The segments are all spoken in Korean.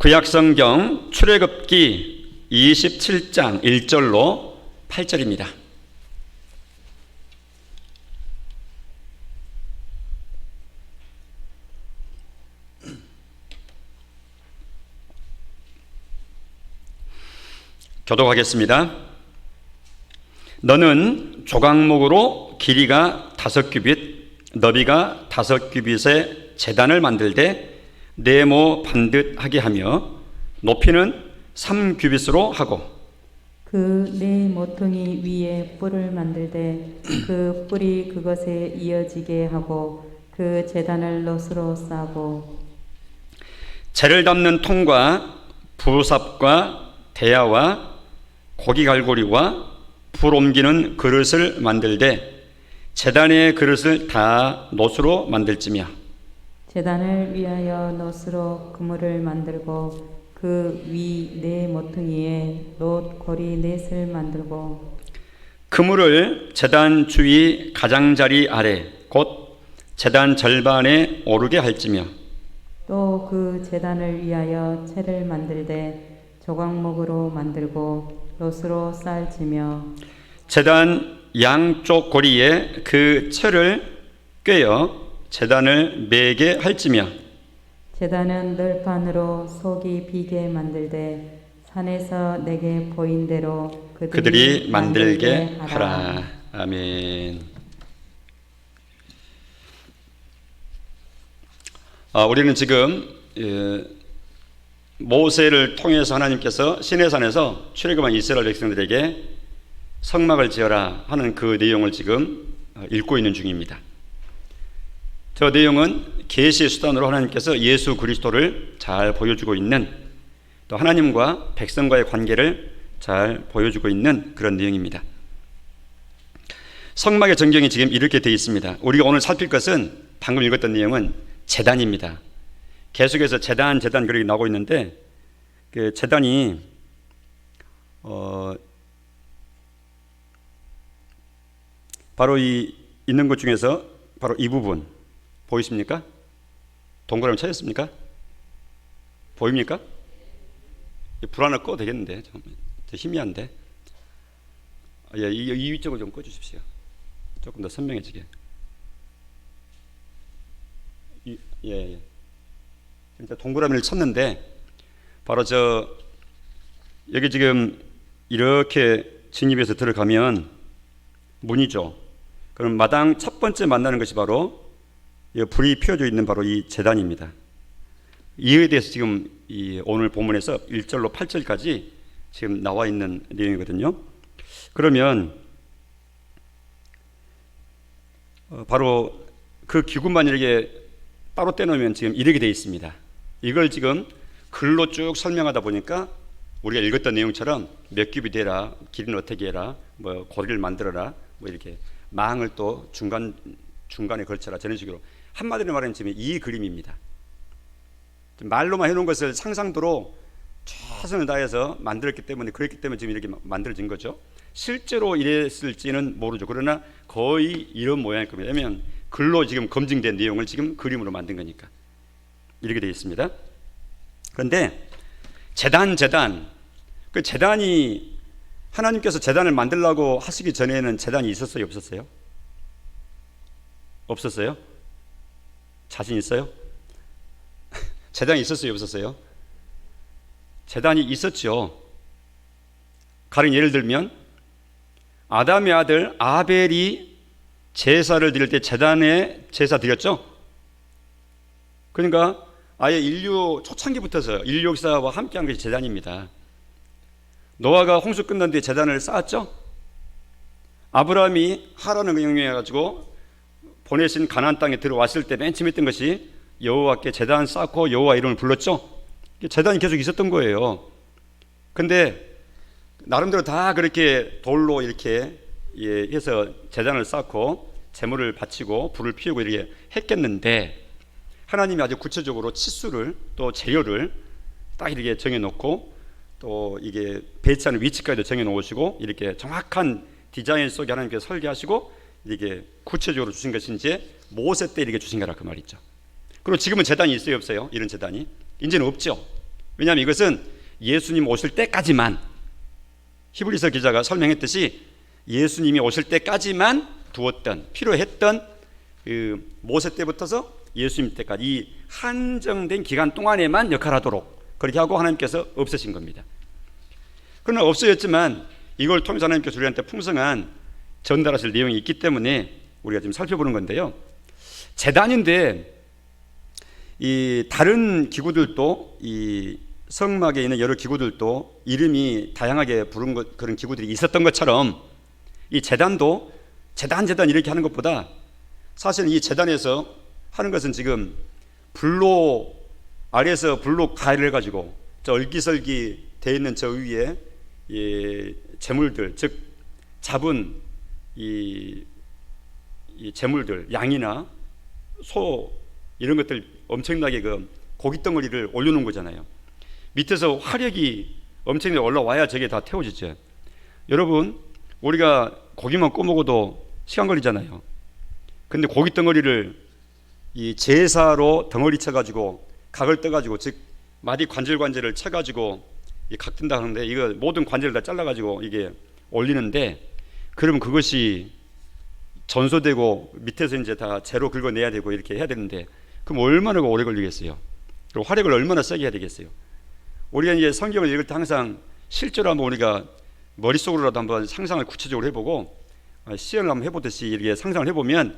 구약성경 출애굽기 27장 1절로 8절입니다. 교독하겠습니다. 너는 조각목으로 길이가 5규빗, 너비가 5규빗의 제단을 만들되 네모 반듯하게 하며 높이는 3규빗으로 하고 그 네 모퉁이 위에 뿔을 만들되 그 뿔이 그것에 이어지게 하고 그 제단을 롯으로 싸고 재를 담는 통과 부삽과 대야와 고기 갈고리와 불 옮기는 그릇을 만들되 제단의 그릇을 다 놋으로 만들지며 제단을 위하여 놋으로 그물을 만들고 그 위 네 모퉁이에 놋 고리 넷을 만들고 그물을 제단 주위 가장자리 아래 곧 제단 절반에 오르게 할지며 또 그 제단을 위하여 채를 만들되 조각목으로 만들고 롯으로 쌀지며 제단 양쪽 고리에 그 채를 꿰어 제단을 매게 할지며 제단은 널판으로 속이 비게 만들되 산에서 내게 보인 대로 그들이 만들게 하라. 아멘. 우리는 지금 모세를 통해서 하나님께서 시내산에서 출애굽한 이스라엘 백성들에게 성막을 지어라 하는 그 내용을 지금 읽고 있는 중입니다. 저 내용은 계시의 수단으로 하나님께서 예수 그리스도를 잘 보여주고 있는, 또 하나님과 백성과의 관계를 잘 보여주고 있는 그런 내용입니다. 성막의 전경이 지금 이렇게 되어 있습니다. 우리가 오늘 살필 것은 방금 읽었던 내용은 제단입니다. 계속해서 제단 그렇게 나오고 있는데 그 제단이 바로 이 있는 것 중에서 바로 이 부분 보이십니까? 동그라미 찾았습니까? 보입니까? 불 하나 꺼도 되겠는데 좀 희미한데. 예, 이 위쪽을 좀 꺼주십시오. 조금 더 선명해지게. 예. 일단 동그라미를 쳤는데 바로 여기 지금 이렇게 진입해서 들어가면 문이죠. 그럼 마당 첫 번째 만나는 것이 바로 불이 피워져 있는 바로 이 제단입니다. 이에 대해서 지금 오늘 본문에서 1절로 8절까지 지금 나와 있는 내용이거든요. 그러면 바로 그 기구만 이렇게 따로 떼놓으면 지금 이렇게 되어 있습니다. 이걸 지금 글로 쭉 설명하다 보니까 우리가 읽었던 내용처럼 몇 규빗 되라, 길이는 어떻게 해라, 뭐 고리를 만들어라, 뭐 이렇게 망을 또 중간에 걸쳐라, 저런 식으로 한마디로 말하면 지금 이 그림입니다. 말로만 해놓은 것을 상상도로 최선을 다해서 만들었기 때문에, 그렇기 때문에 지금 이렇게 만들어진 거죠. 실제로 이랬을지는 모르죠. 그러나 거의 이런 모양일 겁니다. 왜냐하면 글로 지금 검증된 내용을 지금 그림으로 만든 거니까 이렇게 되어 있습니다. 그런데 제단 그 제단이 하나님께서 제단을 만들라고 하시기 전에는 제단이 있었어요, 없었어요? 없었어요? 자신 있어요? 제단이 있었어요, 없었어요? 제단이 있었죠. 가령 예를 들면 아담의 아들 아벨이 제사를 드릴 때 제단에 제사 드렸죠. 그러니까 아예 인류 초창기부터서 인류 역사와 함께한 것이 제단입니다. 노아가 홍수 끝난 뒤에 제단을 쌓았죠. 아브라함이 하란을 명령해 가지고 보내신 가나안 땅에 들어왔을 때 맨 처음 했던 것이 여호와께 제단 쌓고 여호와 이름을 불렀죠. 제단이 계속 있었던 거예요. 근데 나름대로 다 그렇게 돌로 이렇게 해서 제단을 쌓고 제물을 바치고 불을 피우고 이렇게 했겠는데 하나님이 아주 구체적으로 치수를 또 재료를 딱 이렇게 정해놓고 또 이게 배치하는 위치까지도 정해놓으시고 이렇게 정확한 디자인 속에 하나님께서 설계하시고 이게 구체적으로 주신 것이 이제 모세 때 이렇게 주신 거라 그 말이죠. 그리고 지금은 제단이 있어요, 없어요? 이런 제단이 이제는 없죠. 왜냐하면 이것은 예수님 오실 때까지만, 히브리서 기자가 설명했듯이 예수님이 오실 때까지만 두었던, 필요했던 그 모세 때부터서 예수님 때까지 이 한정된 기간 동안에만 역할하도록 그렇게 하고 하나님께서 없애신 겁니다. 그러나 없어졌지만 이걸 통해서 하나님께서 우리한테 풍성한 전달하실 내용이 있기 때문에 우리가 지금 살펴보는 건데요. 제단인데 이 다른 기구들도, 이 성막에 있는 여러 기구들도 이름이 다양하게 부른 그런 기구들이 있었던 것처럼 이 제단도 제단 이렇게 하는 것보다 사실 이 제단에서 하는 것은 지금 불로 아래에서 불로 가열을 해가지고 저 얼기설기 돼 있는 저 위에 이 제물들, 즉 잡은 이 제물들, 양이나 소 이런 것들 엄청나게 그 고기 덩어리를 올려놓은 거잖아요. 밑에서 화력이 엄청나게 올라와야 저게 다 태워지죠. 여러분, 우리가 고기만 구워 먹어도 시간 걸리잖아요. 근데 고기 덩어리를 이 제사로 덩어리 쳐가지고 각을 떠가지고, 즉 마디 관절을 쳐가지고 각 뜬다 하는데, 이거 모든 관절을 다 잘라가지고 이게 올리는데, 그러면 그것이 전소되고 밑에서 이제 다 재로 긁어내야 되고 이렇게 해야 되는데, 그럼 얼마나 오래 걸리겠어요? 그리고 화력을 얼마나 세게 해야 되겠어요? 우리가 이제 성경을 읽을 때 항상 실제로 한번 우리가 머릿속으로라도 한번 상상을 구체적으로 해보고 시연을 한번 해보듯이 이렇게 상상을 해보면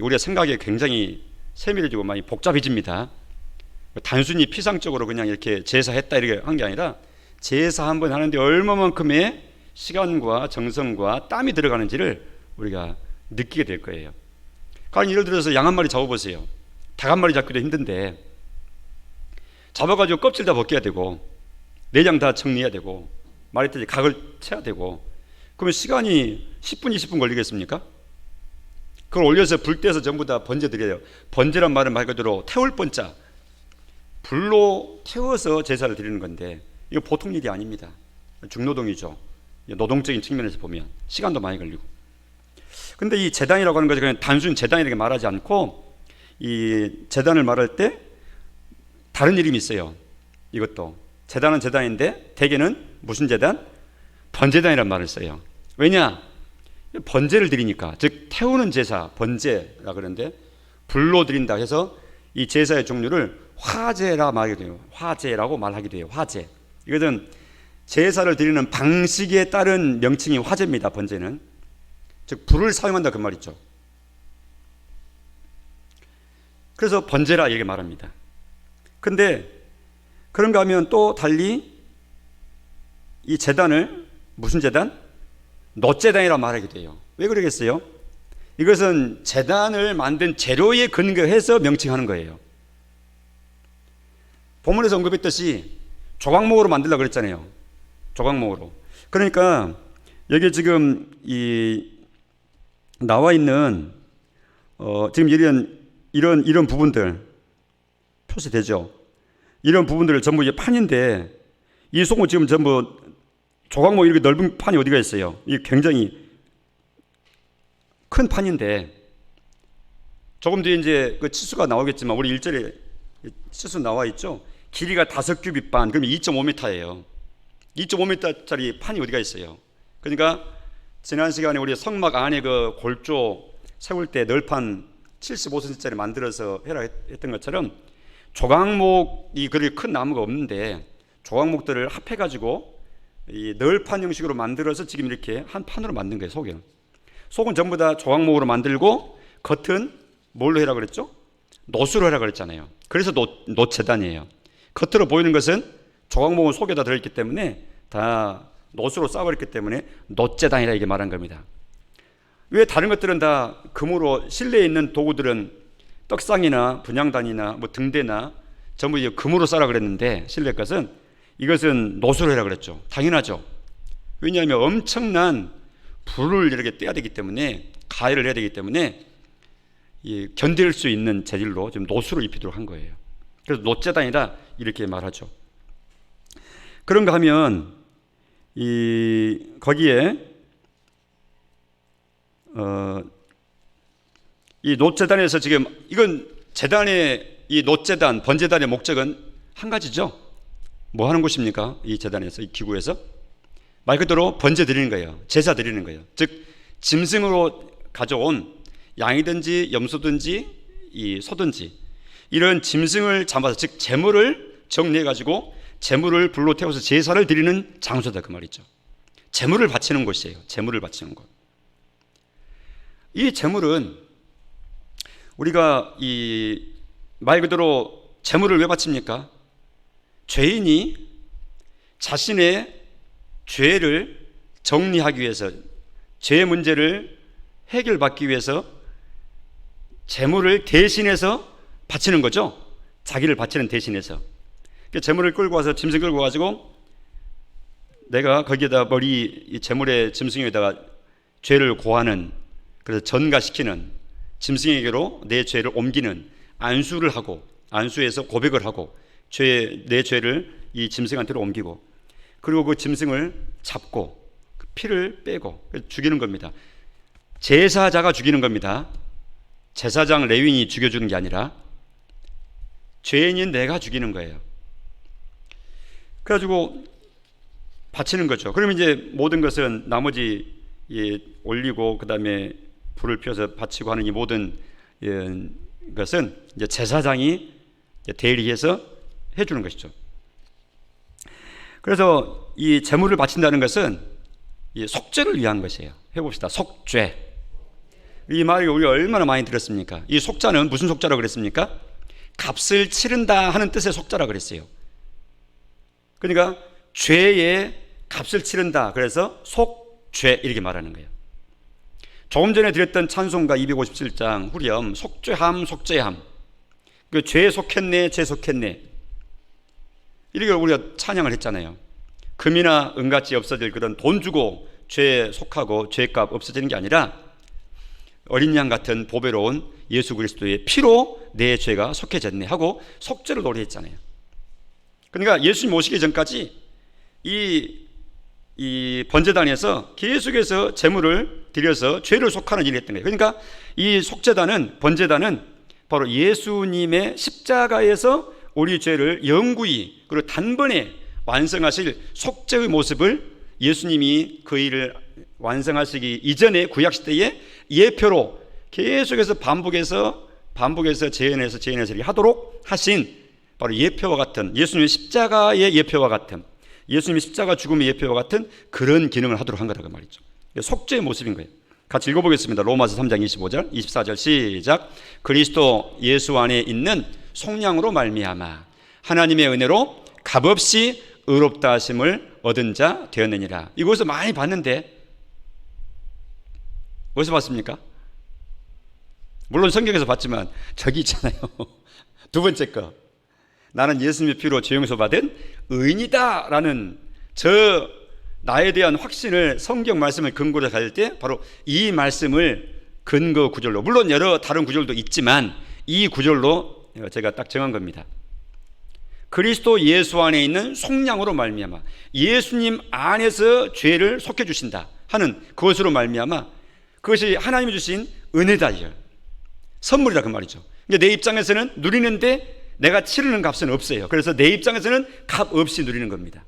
우리가 생각이 굉장히 세밀해지고 많이 복잡해집니다. 단순히 피상적으로 그냥 이렇게 제사했다 이렇게 한 게 아니라 제사 한번 하는데 얼마만큼의 시간과 정성과 땀이 들어가는지를 우리가 느끼게 될 거예요. 그러니까 예를 들어서 양 한 마리 잡아보세요. 닭 한 마리 잡기도 힘든데 잡아가지고 껍질 다 벗겨야 되고 내장 다 정리해야 되고 말했듯이 각을 쳐야 되고, 그러면 시간이 10분 20분 걸리겠습니까? 그걸 올려서 불 떼서 전부 다 번제드려요. 번제란 말은 말 그대로 태울 번자, 불로 태워서 제사를 드리는 건데 이거 보통 일이 아닙니다. 중노동이죠. 노동적인 측면에서 보면 시간도 많이 걸리고. 근데 이 제단이라고 하는 것이 그냥 단순 제단이라고 말하지 않고, 이 제단을 말할 때 다른 이름이 있어요. 이것도 제단은 제단인데 대개는 무슨 제단? 번제단이라는 말을 써요. 왜냐? 번제를 드리니까, 즉 태우는 제사, 번제라 그러는데 불로 드린다 해서 이 제사의 종류를 화제라 말하게 돼요. 화제라고 말하게 돼요. 화제. 이것은 제사를 드리는 방식에 따른 명칭이 화제입니다. 번제는, 즉 불을 사용한다 그 말이죠. 그래서 번제라 이렇게 말합니다. 근데 그런가 하면 또 달리 이 제단을 무슨 제단? 놋제단이라 말하게 돼요. 왜 그러겠어요? 이것은 제단을 만든 재료에 근거해서 명칭하는 거예요. 본문에서 언급했듯이 조각목으로 만들려고 그랬잖아요. 조각목으로. 그러니까 여기 지금 이 나와 있는 지금 이런 부분들 표시되죠. 이런 부분들을 전부 이제 판인데, 이 속은 지금 전부 조각목 이렇게 넓은 판이 어디가 있어요? 이게 굉장히 큰 판인데, 조금 뒤에 이제 그 치수가 나오겠지만 우리 1절에 치수 나와 있죠. 길이가 5규빗 반, 그러면 2.5m예요. 2.5m짜리 판이 어디가 있어요? 그러니까 지난 시간에 우리 성막 안에 그 골조 세울 때 널판 75cm짜리 만들어서 해라 했던 것처럼 조각목이 그렇게 큰 나무가 없는데 조각목들을 합해가지고 이 널판 형식으로 만들어서 지금 이렇게 한 판으로 만든 거예요. 속은 전부 다 조각목으로 만들고 겉은 뭘로 해라 그랬죠? 놋으로 해라 그랬잖아요. 그래서 놋제단이에요. 겉으로 보이는 것은 조각목은 속에다 들어있기 때문에 다 놋으로 쌓아버렸기 때문에 놋제단이라 이게 말한 겁니다. 왜 다른 것들은 다 금으로, 실내에 있는 도구들은 떡상이나 분향단이나 뭐 등대나 전부 이제 금으로 쌓아 그랬는데 실내 것은, 이것은 놋으로 해라 그랬죠. 당연하죠. 왜냐하면 엄청난 불을 이렇게 떼야 되기 때문에, 가열을 해야 되기 때문에 견딜 수 있는 재질로 지금 놋으로 입히도록 한 거예요. 그래서 놋제단이라 이렇게 말하죠. 그런가 하면 거기에 이 놋제단에서 지금 이건 제단의 이 놋제단, 번제단의 목적은 한 가지죠. 뭐 하는 곳입니까? 이 제단에서, 이 기구에서 말 그대로 번제 드리는 거예요. 제사 드리는 거예요. 즉 짐승으로 가져온 양이든지 염소든지 이 소든지 이런 짐승을 잡아서, 즉 제물을 정리해 가지고 제물을 불로 태워서 제사를 드리는 장소다 그 말이죠. 제물을 바치는 곳이에요. 제물을 바치는 곳. 이 제물은 우리가 이 말 그대로 제물을 왜 바칩니까? 죄인이 자신의 죄를 정리하기 위해서, 죄의 문제를 해결받기 위해서 제물을 대신해서 바치는 거죠. 자기를 바치는 대신해서. 제물을 끌고 와서, 짐승 끌고 가지고 내가 거기에다 이 제물의 짐승에다가 죄를 고하는, 그래서 전가시키는, 짐승에게로 내 죄를 옮기는 안수를 하고, 안수해서 고백을 하고 내 죄를 이 짐승한테로 옮기고, 그리고 그 짐승을 잡고 그 피를 빼고 죽이는 겁니다. 제사자가 죽이는 겁니다. 제사장 레위인이 죽여주는 게 아니라 죄인인 내가 죽이는 거예요. 그래가지고 바치는 거죠. 그러면 이제 모든 것은 나머지 올리고 그 다음에 불을 피워서 바치고 하는 이 모든 것은 이제 제사장이 대리해서 해주는 것이죠. 그래서 이 제물을 바친다는 것은 이 속죄를 위한 것이에요. 해봅시다. 속죄. 이 말을 우리가 얼마나 많이 들었습니까? 이 속자는 무슨 속자라고 그랬습니까? 값을 치른다 하는 뜻의 속자라고 그랬어요. 그러니까 죄의 값을 치른다. 그래서 속죄 이렇게 말하는 거예요. 조금 전에 드렸던 찬송가 257장 후렴, 속죄함 속죄함, 그 죄에 속했네, 죄 속했네, 이렇게 우리가 찬양을 했잖아요. 금이나 은같이 없어질 그런 돈 주고 죄에 속하고 죄값 없어지는 게 아니라 어린 양 같은 보배로운 예수 그리스도의 피로 내 죄가 속해졌네 하고 속죄를 노래했잖아요. 그러니까 예수님 오시기 전까지 이 번제단에서 계속해서 제물을 드려서 죄를 속하는 일을 했던 거예요. 그러니까 이 속죄단은, 번제단은 바로 예수님의 십자가에서 우리 죄를 영구히 그리고 단번에 완성하실 속죄의 모습을 예수님이 그 일을 완성하시기 이전에 구약시대에 예표로 계속해서 반복해서 재현해서 하도록 하신 바로 예표와 같은, 예수님의 십자가의 예표와 같은, 예수님의 십자가 죽음의 예표와 같은 그런 기능을 하도록 한 거라고 말이죠. 속죄의 모습인 거예요. 같이 읽어보겠습니다. 로마서 3장 25절 24절 시작. 그리스도 예수 안에 있는 속량으로 말미암아 하나님의 은혜로 값없이 의롭다 하심을 얻은 자 되었느니라. 이것을 많이 봤는데 어디서 봤습니까? 물론 성경에서 봤지만 저기 있잖아요. 두 번째 거, 나는 예수님의 피로 죄 용서 받은 의인이다 라는 저 나에 대한 확신을 성경 말씀을 근거로 갈 때 바로 이 말씀을 근거 구절로, 물론 여러 다른 구절도 있지만 이 구절로 제가 딱 정한 겁니다. 그리스도 예수 안에 있는 속량으로 말미암아, 예수님 안에서 죄를 속해 주신다 하는 그것으로 말미암아, 그것이 하나님이 주신 은혜다, 선물이다 그 말이죠. 내 입장에서는 누리는데 내가 치르는 값은 없어요. 그래서 내 입장에서는 값 없이 누리는 겁니다.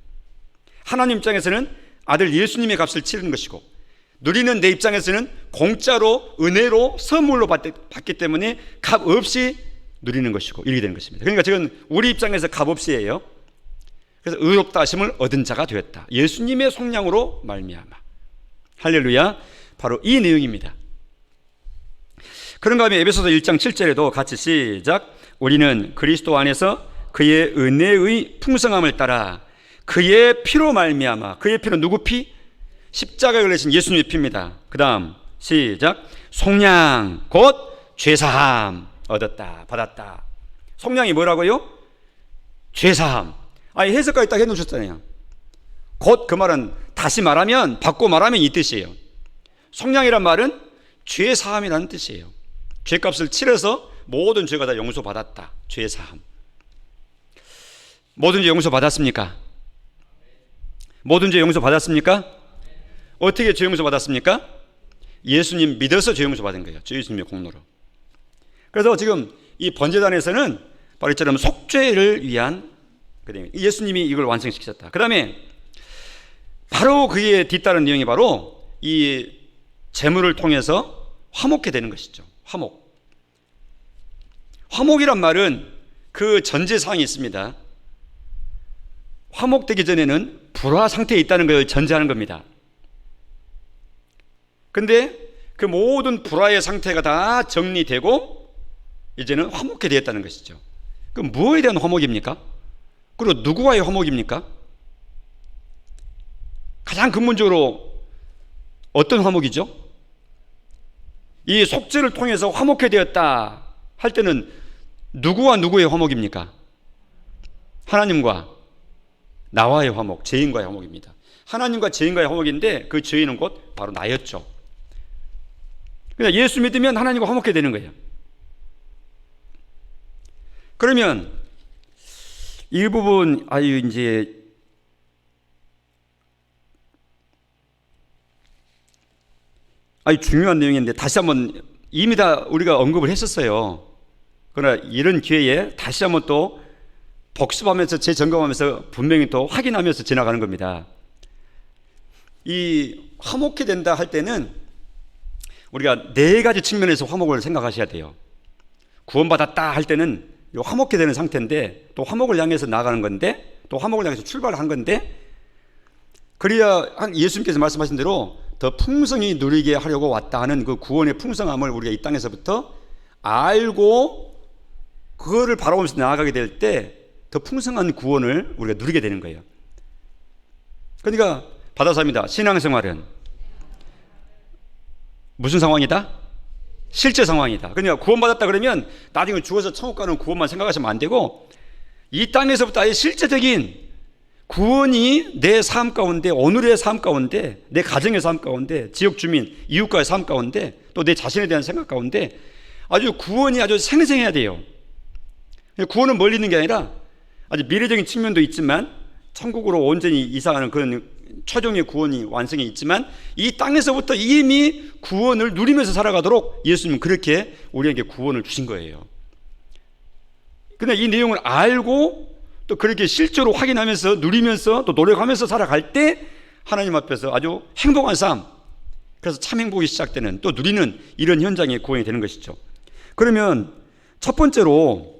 하나님 입장에서는 아들 예수님의 값을 치르는 것이고, 누리는 내 입장에서는 공짜로 은혜로 선물로 받기 때문에 값 없이 누리는 것이고, 이렇게 되는 것입니다. 그러니까 지금 우리 입장에서 값 없이예요. 그래서 의롭다 하심을 얻은 자가 되었다. 예수님의 속량으로 말미암아. 할렐루야. 바로 이 내용입니다. 그런가 하면 에베소서 1장 7절에도 같이 시작. 우리는 그리스도 안에서 그의 은혜의 풍성함을 따라 그의 피로 말미암아, 그의 피는 누구 피? 십자가에 걸리신 예수님의 피입니다. 그 다음 시작. 속량 곧 죄사함 얻었다, 받았다. 속량이 뭐라고요? 죄사함. 아니 해석까지 딱 해놓으셨잖아요. 곧 그 말은 다시 말하면, 바꿔 말하면 이 뜻이에요. 속량이란 말은 죄사함이라는 뜻이에요. 죄값을 치러서 모든 죄가 다 용서받았다. 죄사함. 모든 죄 용서받았습니까? 모든 죄 용서받았습니까? 어떻게 죄 용서받았습니까? 예수님 믿어서 죄 용서받은 거예요. 예수님의 공로로. 그래서 지금 이 번제단에서는 바로 이처럼 속죄를 위한 그다음에 예수님이 이걸 완성시키셨다. 그 다음에 바로 그에 뒤따른 내용이 바로 이 제물을 통해서 화목게 되는 것이죠. 화목이란 말은 그 전제사항이 있습니다. 화목되기 전에는 불화 상태에 있다는 걸 전제하는 겁니다. 근데 그 모든 불화의 상태가 다 정리되고 이제는 화목게 되었다는 것이죠. 그럼 무엇에 대한 화목입니까? 그리고 누구와의 화목입니까? 가장 근본적으로 어떤 화목이죠? 이 속죄를 통해서 화목게 되었다 할 때는 누구와 누구의 화목입니까? 하나님과 나와의 화목, 죄인과의 화목입니다. 하나님과 죄인과의 화목인데 그 죄인은 곧 바로 나였죠. 그냥 예수 믿으면 하나님과 화목게 되는 거예요. 그러면 이 부분 이제 중요한 내용인데 다시 한번 이미 다 우리가 언급을 했었어요. 그러나 이런 기회에 다시 한번 또 복습하면서 재점검하면서 분명히 또 확인하면서 지나가는 겁니다. 이 화목해 된다 할 때는 우리가 네 가지 측면에서 화목을 생각하셔야 돼요. 구원받았다 할 때는 화목해 되는 상태인데 또 화목을 향해서 나아가는 건데 또 화목을 향해서 출발을 한 건데 그래야 예수님께서 말씀하신 대로 더 풍성히 누리게 하려고 왔다 하는 그 구원의 풍성함을 우리가 이 땅에서부터 알고 그거를 바라보면서 나아가게 될 때 더 풍성한 구원을 우리가 누리게 되는 거예요. 그러니까 바다사입니다. 신앙생활은 무슨 상황이다? 실제 상황이다. 그러니까 구원받았다 그러면 나중에 죽어서 천국 가는 구원만 생각하시면 안 되고 이 땅에서부터 아예 실제적인 구원이 내 삶 가운데, 오늘의 삶 가운데, 내 가정의 삶 가운데, 지역 주민, 이웃과의 삶 가운데, 또 내 자신에 대한 생각 가운데 아주 구원이 아주 생생해야 돼요. 구원은 멀리 있는 게 아니라 아주 미래적인 측면도 있지만 천국으로 온전히 이사하는 그런 최종의 구원이 완성이 있지만 이 땅에서부터 이미 구원을 누리면서 살아가도록 예수님은 그렇게 우리에게 구원을 주신 거예요. 그런데 이 내용을 알고 또 그렇게 실제로 확인하면서 누리면서 또 노력하면서 살아갈 때 하나님 앞에서 아주 행복한 삶, 그래서 참 행복이 시작되는 또 누리는 이런 현장의 구원이 되는 것이죠. 그러면 첫 번째로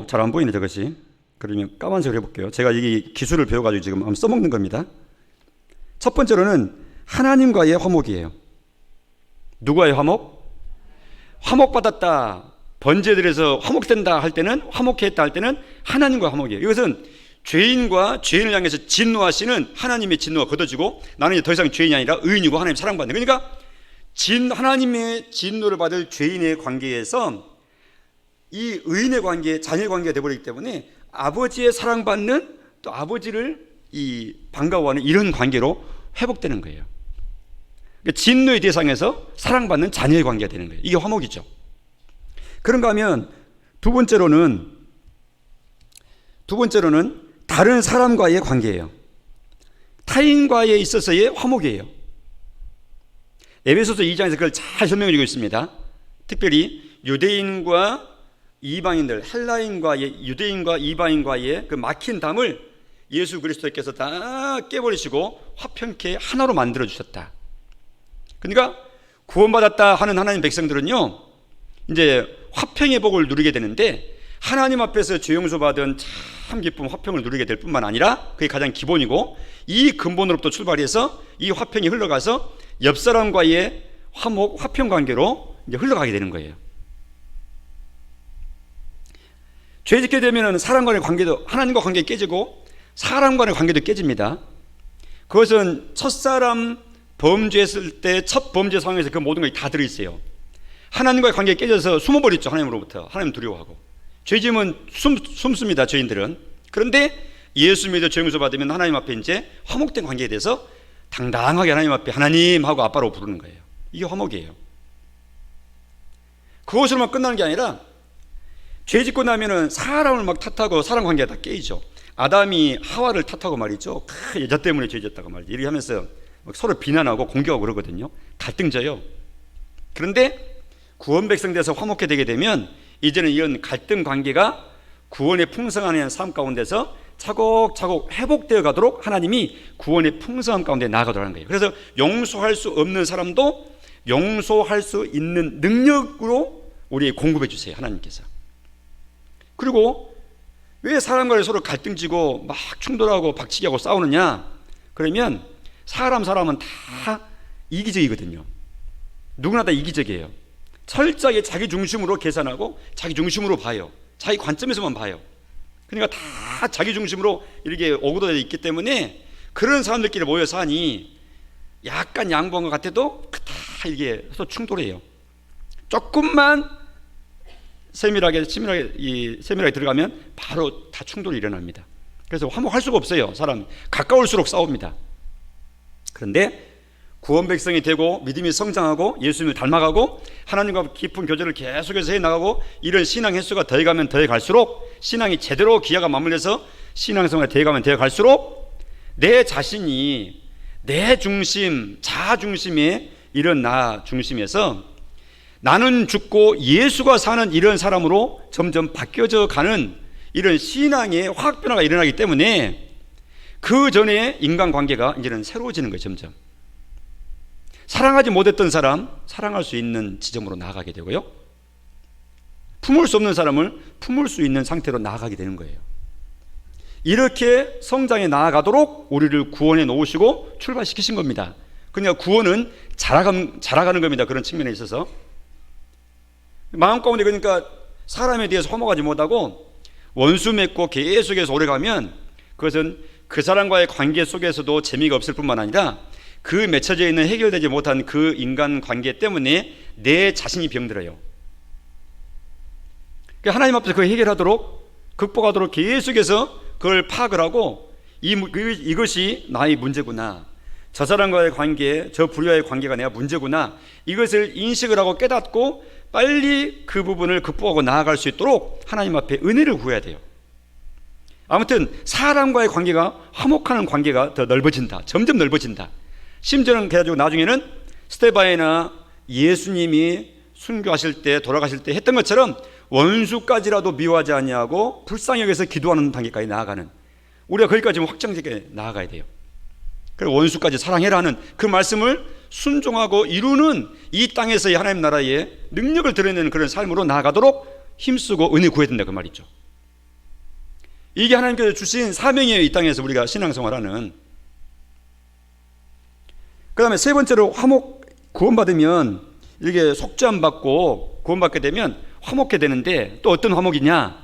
잘 안 보이네 저것이. 그러면 까만색으로 해볼게요. 제가 이 기술을 배워가지고 지금 한번 써먹는 겁니다. 첫 번째로는 하나님과의 화목이에요. 누구와의 화목? 화목받았다, 번제들에서 화목된다 할 때는, 화목했다 할 때는 하나님과 화목이에요. 이것은 죄인과 죄인을 향해서 진노하시는 하나님의 진노가 걷어지고 나는 이제 더 이상 죄인이 아니라 의인이고 하나님 사랑받는, 그러니까 하나님의 진노를 받을 죄인의 관계에서 이 의인의 관계, 자녀의 관계가 되어버리기 때문에 아버지의 사랑받는 또 아버지를 반가워하는 이런 관계로 회복되는 거예요. 그러니까 진노의 대상에서 사랑받는 자녀의 관계가 되는 거예요. 이게 화목이죠. 그런가 하면 두 번째로는 다른 사람과의 관계예요. 타인과에 있어서의 화목이에요. 에베소서 2장에서 그걸 잘 설명해 주고 있습니다. 특별히 유대인과 이방인들, 헬라인과의, 유대인과 이방인과의 그 막힌 담을 예수 그리스도께서 다 깨버리시고 화평케 하나로 만들어 주셨다. 그러니까 구원받았다 하는 하나님 백성들은요, 이제 화평의 복을 누리게 되는데 하나님 앞에서 죄 용서받은 참 기쁨 화평을 누리게 될 뿐만 아니라 그게 가장 기본이고 이 근본으로부터 출발해서 이 화평이 흘러가서 옆 사람과의 화평 관계로 이제 흘러가게 되는 거예요. 죄 짓게 되면 사람과의 관계도, 하나님과 관계 깨지고 사람과의 관계도 깨집니다. 그것은 첫사람 범죄했을 때 첫 범죄 상황에서 그 모든 것이 다 들어있어요. 하나님과의 관계가 깨져서 숨어버렸죠. 하나님으로부터. 하나님 두려워하고. 죄짐은 숨습니다. 죄인들은. 그런데 예수 믿어 죄 용서 받으면 하나님 앞에 이제 화목된 관계에 대해서 당당하게 하나님 앞에 하나님 하고 아빠로 부르는 거예요. 이게 화목이에요. 그것으로만 끝나는 게 아니라 죄 짓고 나면은 사람을 막 탓하고 사람 관계가 다 깨지죠. 아담이 하와를 탓하고 말이죠. 여자 때문에 죄 짓다고 말이죠. 이렇게 하면서 서로 비난하고 공격하고 그러거든요. 갈등져요. 그런데 구원 백성 돼서 화목해 되게 되면 이제는 이런 갈등 관계가 구원의 풍성한 삶 가운데서 차곡차곡 회복되어 가도록 하나님이 구원의 풍성함 가운데 나아가도록 하는 거예요. 그래서 용서할 수 없는 사람도 용서할 수 있는 능력으로 우리에게 공급해 주세요, 하나님께서. 그리고 왜 사람과 서로 갈등지고 막 충돌하고 박치기하고 싸우느냐? 그러면 사람은 다 이기적이거든요. 누구나 다 이기적이에요. 철저하게 자기 중심으로 계산하고 자기 중심으로 봐요. 자기 관점에서만 봐요. 그러니까 다 자기 중심으로 이렇게 오고도되어 있기 때문에 그런 사람들끼리 모여서 하니 약간 양보한 것 같아도 다 이게 서로 충돌해요. 조금만 세밀하게 들어가면 바로 다 충돌이 일어납니다. 그래서 화목할 수가 없어요. 사람 가까울수록 싸웁니다. 그런데 구원 백성이 되고 믿음이 성장하고 예수님을 닮아가고 하나님과 깊은 교제를 계속해서 해나가고 이런 신앙 횟수가 더해가면 더해갈수록 신앙이 제대로 기하가 맞물려서 신앙생활에 더해가면 더해갈수록 내 자신이 내 중심, 자아 중심의 이런 나 중심에서 나는 죽고 예수가 사는 이런 사람으로 점점 바뀌어져 가는 이런 신앙의 화학 변화가 일어나기 때문에 그 전에 인간관계가 이제는 새로워지는 거예요. 점점 사랑하지 못했던 사람 사랑할 수 있는 지점으로 나아가게 되고요, 품을 수 없는 사람을 품을 수 있는 상태로 나아가게 되는 거예요. 이렇게 성장해 나아가도록 우리를 구원해 놓으시고 출발시키신 겁니다. 그러니까 구원은 자라가는 겁니다. 그런 측면에 있어서 마음 가운데 그러니까 사람에 대해서 화목하지 못하고 원수 맺고 계속해서 오래가면 그것은 그 사람과의 관계 속에서도 재미가 없을 뿐만 아니라 그 맺혀져 있는 해결되지 못한 그 인간 관계 때문에 내 자신이 병들어요. 그러니까 하나님 앞에서 그걸 해결하도록 극복하도록 계속해서 그걸 파악을 하고 이것이 나의 문제구나, 저 사람과의 관계, 저 불의와의 관계가 내가 문제구나, 이것을 인식을 하고 깨닫고 빨리 그 부분을 극복하고 나아갈 수 있도록 하나님 앞에 은혜를 구해야 돼요. 아무튼 사람과의 관계가 화목하는 관계가 더 넓어진다, 점점 넓어진다. 심지어는 그래가지고 나중에는 스데반이나 예수님이 순교하실 때 돌아가실 때 했던 것처럼 원수까지라도 미워하지 아니하고 불쌍히 여겨서 기도하는 단계까지 나아가는, 우리가 거기까지 확장되게 나아가야 돼요. 그리고 원수까지 사랑해라 하는 그 말씀을 순종하고 이루는 이 땅에서의 하나님 나라의 능력을 드러내는 그런 삶으로 나아가도록 힘쓰고 은혜 구해야 된다, 그 말이죠. 이게 하나님께서 주신 사명이에요. 이 땅에서 우리가 신앙생활하는. 그 다음에 세 번째로 화목, 구원받으면 이게 속죄함 받고 구원받게 되면 화목해 되는데 또 어떤 화목이냐,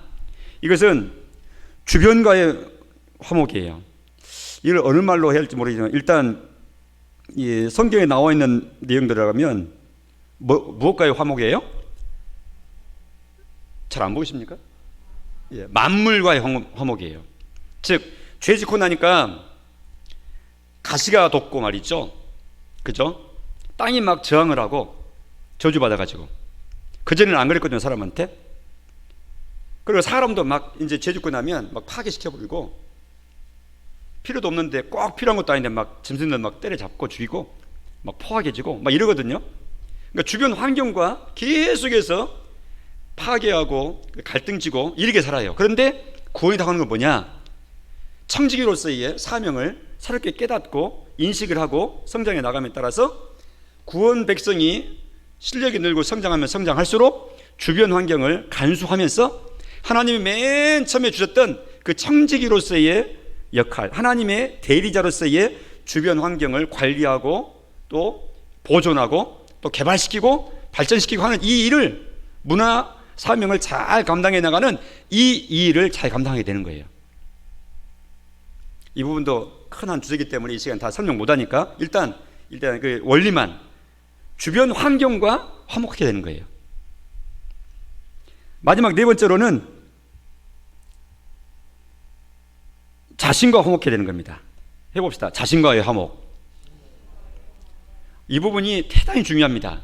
이것은 주변과의 화목이에요. 이걸 어느 말로 해야 할지 모르지만 일단 이 성경에 나와 있는 내용들을 하면 무엇과의 화목이에요? 잘 안 보이십니까? 예, 만물과의 화목이에요. 즉 죄 짓고 나니까 가시가 돋고 말이죠, 그죠? 땅이 막 저항을 하고 저주받아가지고, 그전에는 안 그랬거든요, 사람한테. 그리고 사람도 막 이제 죄 짓고 나면 막 파괴시켜버리고, 필요도 없는데 꼭 필요한 것도 아닌데 막 짐승들 막 때려잡고 죽이고 막 포악해지고 막 이러거든요. 그러니까 주변 환경과 계속해서 파괴하고 갈등지고 이렇게 살아요. 그런데 구원이 당하는 건 뭐냐? 청지기로서의 사명을 새롭게 깨닫고 인식을 하고 성장해 나감에 따라서 구원 백성이 실력이 늘고 성장하면 성장할수록 주변 환경을 간수하면서 하나님이 맨 처음에 주셨던 그 청지기로서의 역할, 하나님의 대리자로서의 주변 환경을 관리하고 또 보존하고 또 개발시키고 발전시키고 하는 이 일을, 문화 사명을 잘 감당해 나가는 이 일을 잘 감당하게 되는 거예요. 이 부분도 큰 한 주제이기 때문에 이 시간 다 설명 못하니까 일단 그 원리만, 주변 환경과 화목하게 되는 거예요. 마지막 네 번째로는 자신과 화목해야 되는 겁니다. 해봅시다. 자신과의 화목. 이 부분이 대단히 중요합니다.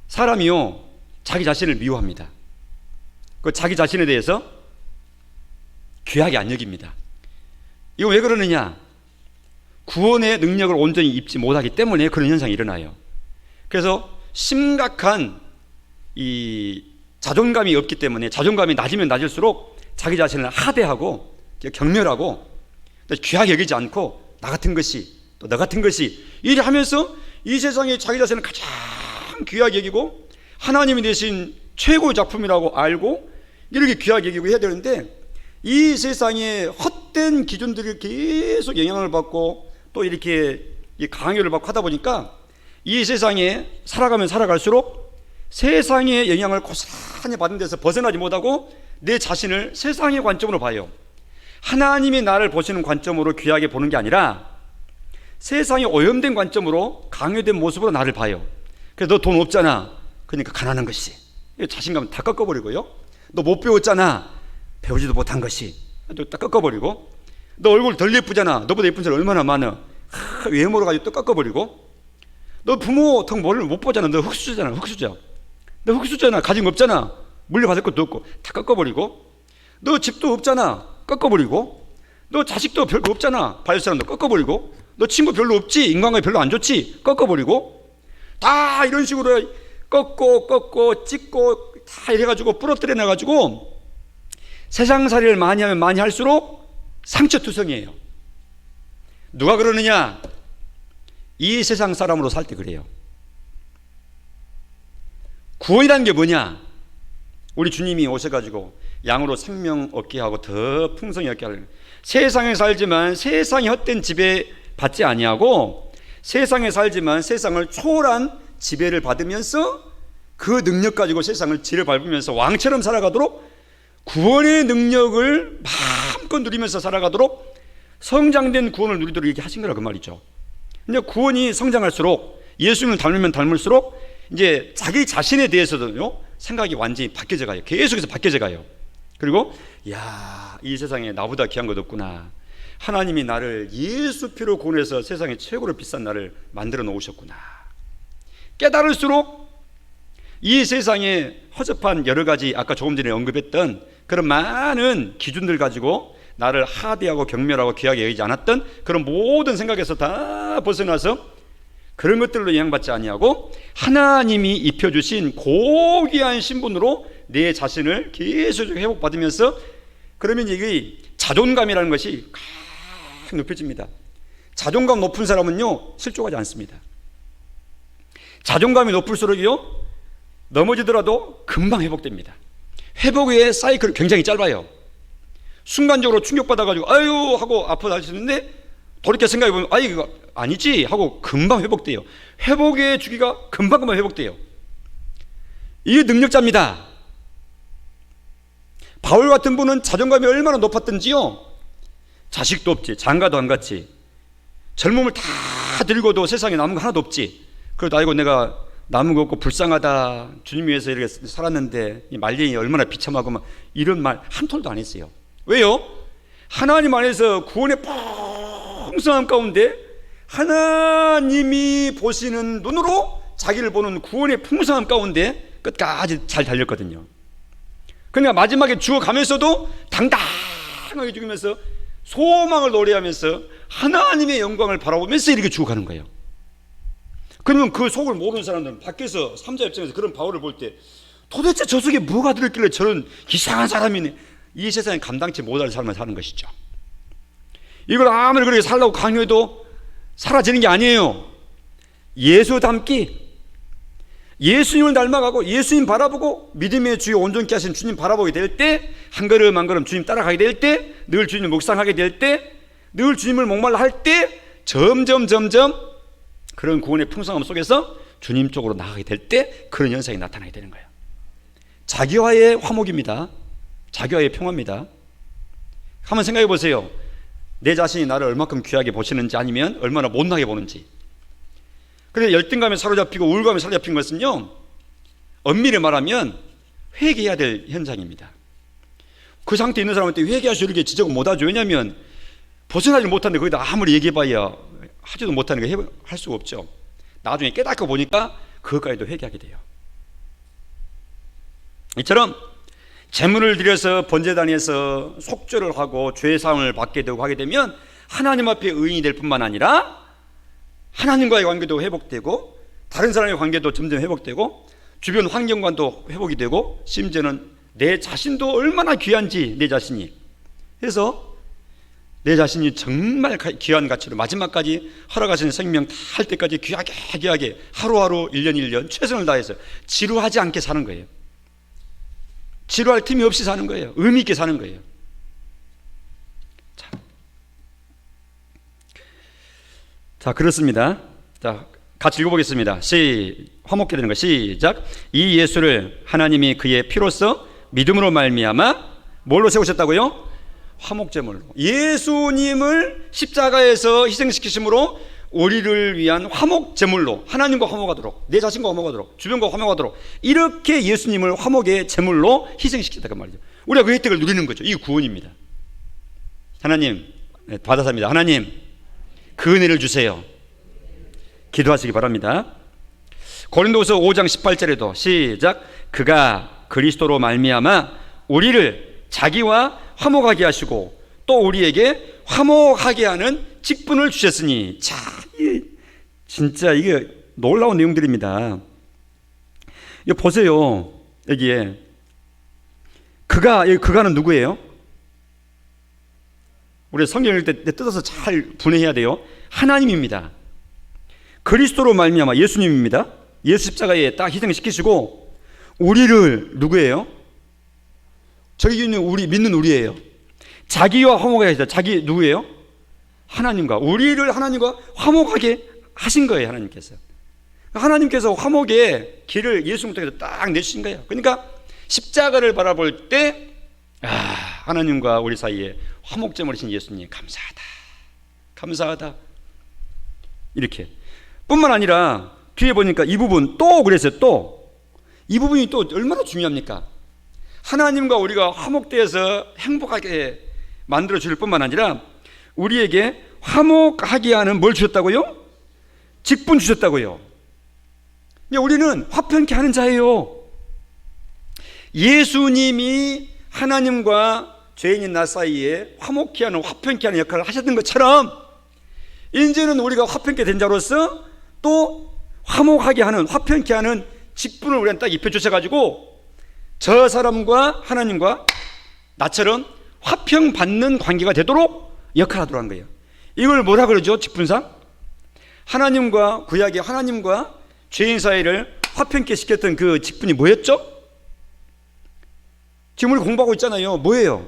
사람이요, 자기 자신을 미워합니다. 그 자기 자신에 대해서 귀하게 안 여깁니다. 이거 왜 그러느냐? 구원의 능력을 온전히 입지 못하기 때문에 그런 현상이 일어나요. 그래서 심각한 이 자존감이 없기 때문에 자존감이 낮으면 낮을수록 자기 자신을 하대하고 경멸하고 귀하게 여기지 않고 나 같은 것이 또 너 같은 것이 이래 하면서 이 세상에 자기 자신을 가장 귀하게 여기고 하나님이 되신 최고의 작품이라고 알고 이렇게 귀하게 여기고 해야 되는데 이 세상에 헛된 기준들이 계속 영향을 받고 또 이렇게 강요를 받고 하다 보니까 이 세상에 살아가면 살아갈수록 세상의 영향을 고스란히 받은 데서 벗어나지 못하고 내 자신을 세상의 관점으로 봐요. 하나님이 나를 보시는 관점으로 귀하게 보는 게 아니라 세상의 오염된 관점으로 강요된 모습으로 나를 봐요. 그래서 너 돈 없잖아. 그러니까 가난한 것이. 자신감 다 꺾어버리고요. 너 못 배웠잖아. 배우지도 못한 것이. 또 딱 꺾어버리고. 너 얼굴 덜 예쁘잖아. 너보다 예쁜 사람 얼마나 많아. 외모로 가지고 또 꺾어버리고. 너 부모 턱 못 보잖아. 너 흙수저잖아. 흙수저. 너 흙수저잖아. 가진 거 없잖아. 물려받을 것도 없고 다 꺾어버리고. 너 집도 없잖아. 꺾어버리고. 너 자식도 별거 없잖아. 봐줄 사람도 꺾어버리고. 너 친구 별로 없지? 인간관계 별로 안 좋지? 꺾어버리고. 다 이런 식으로 꺾고 찍고 다 이래가지고 부러뜨려 놔가지고 세상살이를 많이 하면 많이 할수록 상처투성이에요. 누가 그러느냐? 이 세상 사람으로 살 때 그래요. 구원이라는 게 뭐냐? 우리 주님이 오셔가지고 양으로 생명 얻게 하고 더 풍성히 얻게 하려고. 세상에 살지만 세상의 헛된 지배 받지 아니하고 세상에 살지만 세상을 초월한 지배를 받으면서 그 능력 가지고 세상을 지를 밟으면서 왕처럼 살아가도록 구원의 능력을 마음껏 누리면서 살아가도록 성장된 구원을 누리도록 이렇게 하신 거라 그 말이죠. 근데 구원이 성장할수록 예수님을 닮으면 닮을수록 이제 자기 자신에 대해서도요 생각이 완전히 바뀌어져 가요. 계속해서 바뀌어져 가요. 그리고 야, 이 세상에 나보다 귀한 것 없구나. 하나님이 나를 예수 피로 구원해서 세상에 최고로 비싼 나를 만들어 놓으셨구나. 깨달을수록 이 세상에 허접한 여러 가지 아까 조금 전에 언급했던 그런 많은 기준들 가지고 나를 하대하고 경멸하고 귀하게 여기지 않았던 그런 모든 생각에서 다 벗어나서 그런 것들로 영향받지 아니하고 하나님이 입혀주신 고귀한 신분으로 내 자신을 계속 회복받으면서 그러면 이게 자존감이라는 것이 확 높여집니다. 자존감 높은 사람은요 실족하지 않습니다. 자존감이 높을수록요 넘어지더라도 금방 회복됩니다. 회복의 사이클이 굉장히 짧아요. 순간적으로 충격받아가지고 아유 하고 아프다 하시는데 돌이켜 생각해보면 아 이거 아니지 하고 금방 회복돼요. 회복의 주기가 금방 회복돼요. 이게 능력자입니다. 바울 같은 분은 자존감이 얼마나 높았던지요 자식도 없지 장가도 안 갔지 젊음을 다 들고도 세상에 남은 거 하나도 없지 그래도 아이고 내가 남은 거 없고 불쌍하다 주님 위해서 이렇게 살았는데 이 말년이 얼마나 비참하고 막 이런 말 한 톨도 안 했어요. 왜요? 하나님 안에서 구원의 풍성함 가운데 하나님이 보시는 눈으로 자기를 보는 구원의 풍성함 가운데 끝까지 잘 달렸거든요. 그러니까 마지막에 죽어가면서도 당당하게 죽으면서 소망을 노래하면서 하나님의 영광을 바라보면서 이렇게 죽어가는 거예요. 그러면 그 속을 모르는 사람들은 밖에서 삼자 입장에서 그런 바울을 볼 때 도대체 저 속에 뭐가 들었길래 저런 이상한 사람이네 이 세상에 감당치 못할 삶을 사는 것이죠. 이걸 아무리 그렇게 살라고 강요해도 사라지는 게 아니에요. 예수 닮기 예수님을 닮아가고 예수님 바라보고 믿음의 주여 온전케 하신 주님 바라보게 될 때 한 걸음 한 걸음 주님 따라가게 될 때 늘 주님을 묵상하게 될 때 늘 주님을 목말라 할 때 점점 그런 구원의 풍성함 속에서 주님 쪽으로 나가게 될 때 그런 현상이 나타나게 되는 거예요. 자기와의 화목입니다. 자기와의 평화입니다. 한번 생각해 보세요. 내 자신이 나를 얼마큼 귀하게 보시는지 아니면 얼마나 못나게 보는지. 그런데 열등감에 사로잡히고 우울감에 사로잡힌 것은요 엄밀히 말하면 회개해야 될 현상입니다. 그 상태에 있는 사람한테 회개하시오 이렇게 지적을 못하죠. 왜냐하면 벗어나지 못하는데 거기다 아무리 얘기해봐야 하지도 못하는 거 할 수가 없죠. 나중에 깨닫고 보니까 그것까지도 회개하게 돼요. 이처럼 제물을 드려서 번제단에서 속죄를 하고 죄사함을 받게 되고 하게 되면 하나님 앞에 의인이 될 뿐만 아니라 하나님과의 관계도 회복되고 다른 사람의 관계도 점점 회복되고 주변 환경관도 회복이 되고 심지어는 내 자신도 얼마나 귀한지 내 자신이 해서 내 자신이 정말 귀한 가치로 마지막까지 허락하시는 생명 다 할 때까지 귀하게 하루하루 1년 1년 최선을 다해서 지루하지 않게 사는 거예요. 지루할 틈이 없이 사는 거예요. 의미 있게 사는 거예요. 자, 그렇습니다. 자, 같이 읽어보겠습니다. 화목해 되는 거 시작. 이 예수를 하나님이 그의 피로써 믿음으로 말미암아 뭘로 세우셨다고요? 화목제물로. 예수님을 십자가에서 희생시키심으로 우리를 위한 화목제물로, 하나님과 화목하도록, 내 자신과 화목하도록, 주변과 화목하도록, 이렇게 예수님을 화목의 제물로 희생시켰다고 말이죠. 우리가 그 혜택을 누리는 거죠. 이게 구원입니다. 하나님, 받아삽니다. 하나님, 그 은혜를 주세요. 기도하시기 바랍니다. 고린도후서 5장 18절에도 시작. 그가 그리스도로 말미암아 우리를 자기와 화목하게 하시고 또 우리에게 화목하게 하는 직분을 주셨으니. 자, 진짜 이게 놀라운 내용들입니다. 이거 보세요. 여기에 그가는 누구예요? 우리 성경 읽을 때 뜯어서 잘 분해해야 돼요. 하나님입니다. 그리스도로 말미암아 예수님입니다. 예수 십자가에 딱 희생시키시고 우리를 누구예요? 저기 있는 우리 믿는 우리예요. 자기와 화목하게 하시다. 자기 누구예요? 하나님과. 우리를 하나님과 화목하게 하신 거예요. 하나님께서 화목의 길을 예수님 통해서 딱 내주신 거예요. 그러니까 십자가를 바라볼 때 하나님과 우리 사이에 화목제물이신 예수님 감사하다 이렇게 뿐만 아니라 뒤에 보니까 이 부분 또 그랬어요. 또 이 부분이 또 얼마나 중요합니까? 하나님과 우리가 화목되어서 행복하게 만들어 줄 뿐만 아니라 우리에게 화목하게 하는 뭘 주셨다고요? 직분 주셨다고요. 우리는 화평케 하는 자예요. 예수님이 하나님과 죄인인 나 사이에 화목케 하는 화평케 하는 역할을 하셨던 것처럼 이제는 우리가 화평케 된 자로서 또 화목하게 하는 화평케 하는 직분을 우리한테 딱 입혀주셔가지고 저 사람과 하나님과 나처럼 화평 받는 관계가 되도록 역할하도록 한 거예요. 이걸 뭐라 그러죠? 직분상 하나님과 구약의 하나님과 죄인 사이를 화평케 시켰던 그 직분이 뭐였죠? 지금 우리 공부하고 있잖아요. 뭐예요?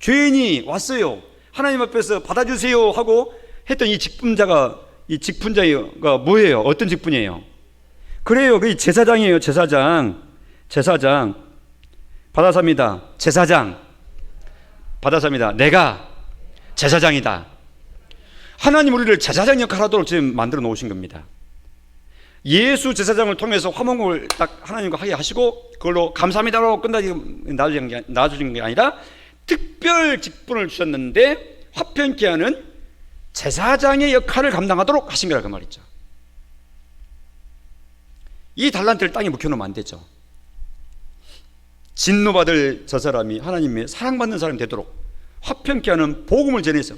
죄인이 왔어요. 하나님 앞에서 받아주세요 하고 했던 이 직분자가 뭐예요? 어떤 직분이에요? 그래요. 그 제사장이에요. 제사장 받아삽니다. 제사장 받아삽니다. 내가 제사장이다. 하나님 우리를 제사장 역할 하도록 지금 만들어 놓으신 겁니다. 예수 제사장을 통해서 화목을 딱 하나님과 하게 하시고 그걸로 감사합니다로 놔주신 게 아니라 특별 직분을 주셨는데 화평케 하는 제사장의 역할을 감당하도록 하신 거라 그 말이죠. 이 달란트를 땅에 묵혀놓으면 안 되죠. 진노받을 저 사람이 하나님의 사랑받는 사람이 되도록 화평케 하는 복음을 전해서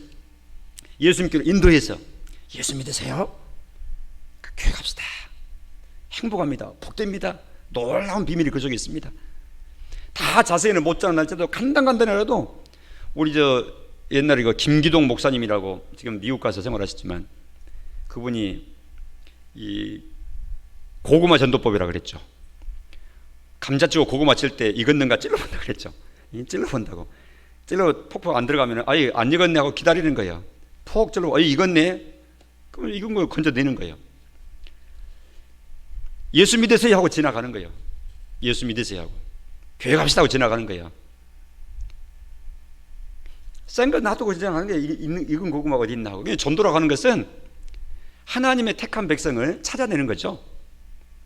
예수님께로 인도해서 예수 믿으세요? 교회 갑시다. 행복합니다. 복됩니다. 놀라운 비밀이 그 속에 있습니다. 다 자세히는 못 자는 날짜도 간단하라도 우리 옛날에 김기동 목사님이라고 지금 미국 가서 생활하셨지만 그분이 이 고구마 전도법이라 그랬죠. 감자 찌고 고구마 찔 때 익었는가 찔러본다 그랬죠. 찔러본다고. 찔러 폭폭 안 들어가면 아예 안 익었네 하고 기다리는 거예요. 폭 찔러 익었네. 그럼 익은 거 건져내는 거예요. 예수 믿으세요 하고 지나가는 거예요. 예수 믿으세요 하고 교회 갑시다 하고 지나가는 거예요. 센 거 놔두고 지나가는 게 익은 고구마가 어디 있나 하고. 전도라고 하는 것은 하나님의 택한 백성을 찾아내는 거죠.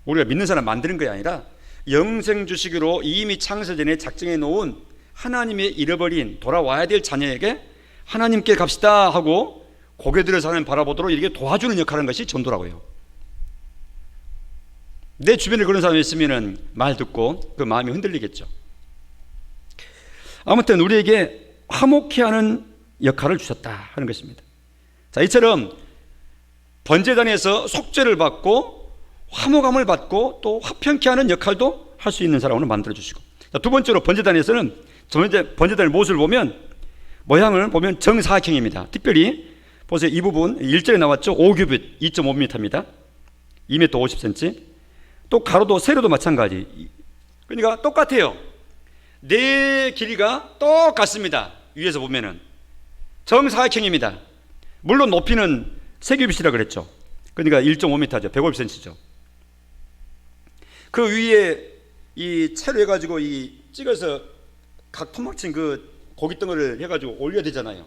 우리가 믿는 사람 만드는 게 아니라 영생 주시기로 이미 창세 전에 작정해 놓은 하나님의 잃어버린 돌아와야 될 자녀에게 하나님께 갑시다 하고 고개 들어서 하나님 바라보도록 이렇게 도와주는 역할을 하는 것이 전도라고요. 내 주변에 그런 사람이 있으면 말 듣고 그 마음이 흔들리겠죠. 아무튼 우리에게 화목케 하는 역할을 주셨다 하는 것입니다. 자, 이처럼 번제단에서 속죄를 받고 화목함을 받고 또 화평케 하는 역할도 할 수 있는 사람으로 만들어주시고, 두 번째로 번제단에서는 번제단의 모습을 보면 모양을 보면 정사각형입니다. 특별히 보세요. 이 부분 1절에 나왔죠. 5규빗 2.5m입니다. 2m 50cm. 또 가로도 세로도 마찬가지. 그러니까 똑같아요. 네 길이가 똑같습니다. 위에서 보면은 정사각형입니다. 물론 높이는 세규빗이라 그랬죠. 그러니까 1.5m죠. 150cm죠. 그 위에 이 채로 해가지고 이 찍어서 각 토막친 그 고기 덩어리를 해가지고 올려야 되잖아요.